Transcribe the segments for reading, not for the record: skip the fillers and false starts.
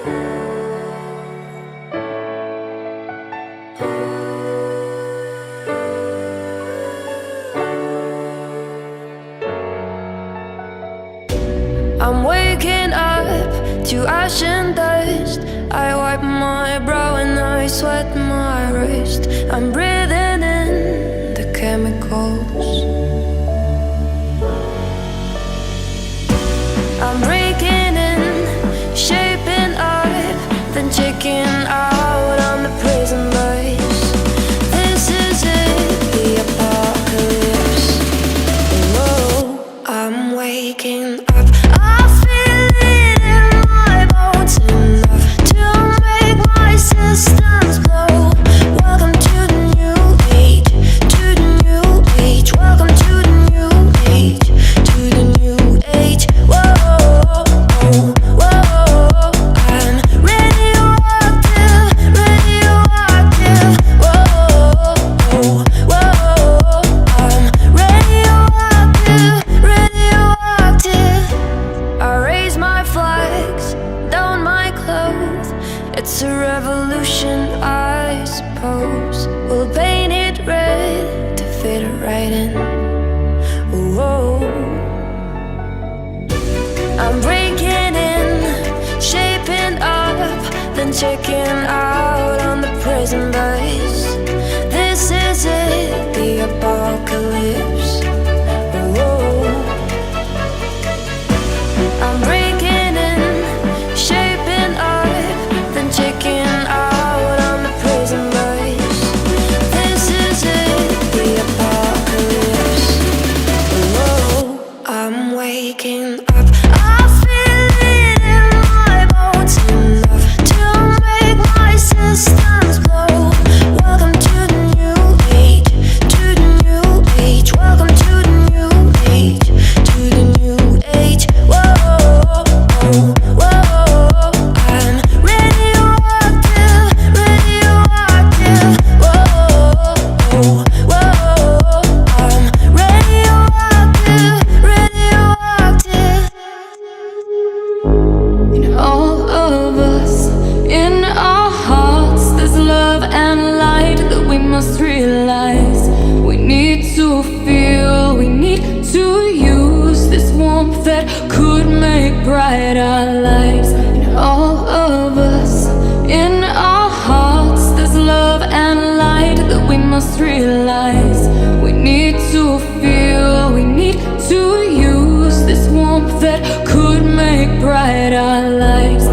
I'm waking up to ash and dust. I wipe my brow and I sweat my wrist. I'm breathing in the chemicals. I'm breaking in, shaping up, then checking out on the prison bus. This is it, the apocalypse. Oh, I'm waking up. I feel it in my bones, enough to make my systems blow. Welcome to the new age, to the new age. Welcome to the new age, to the new age. Whoa, whoa, I'm radioactive, radioactive. Whoa, whoa, I'm radioactive, radioactive. I raise my flags, down my clothes. It's a revolution, I suppose. We'll paint it red to fit it right in. Whoa. I'm breaking in, shaping up, then checking out on the prison bus. This is it, the apocalypse. Whoa. I'm breaking in, shaping up, then checking out on the prison bus. This is it, the apocalypse. Whoa, I'm waking up. I feel it in my bones, enough to make my systems blow. Welcome to the new age, to the new age. Welcome to the new age, to the new age. Whoa, whoa, I'm radioactive, radioactive. Whoa, whoa, I'm radioactive, radioactive. In all of us, in our hearts, there's love and light that we must realize. We need to feel, we need to use this warmth that could make bright our lives. In all of us, in our hearts, there's love and light that we must realize. We need to feel, we need to use this warmth that could make bright our lives.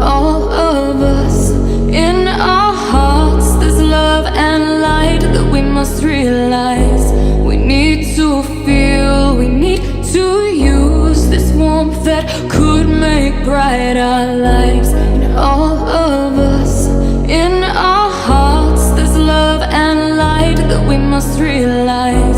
All of us, in our hearts, there's love and light that we must realize. We need to feel, we need to use this warmth that could make bright our lives. In all of us, in our hearts, there's love and light that we must realize.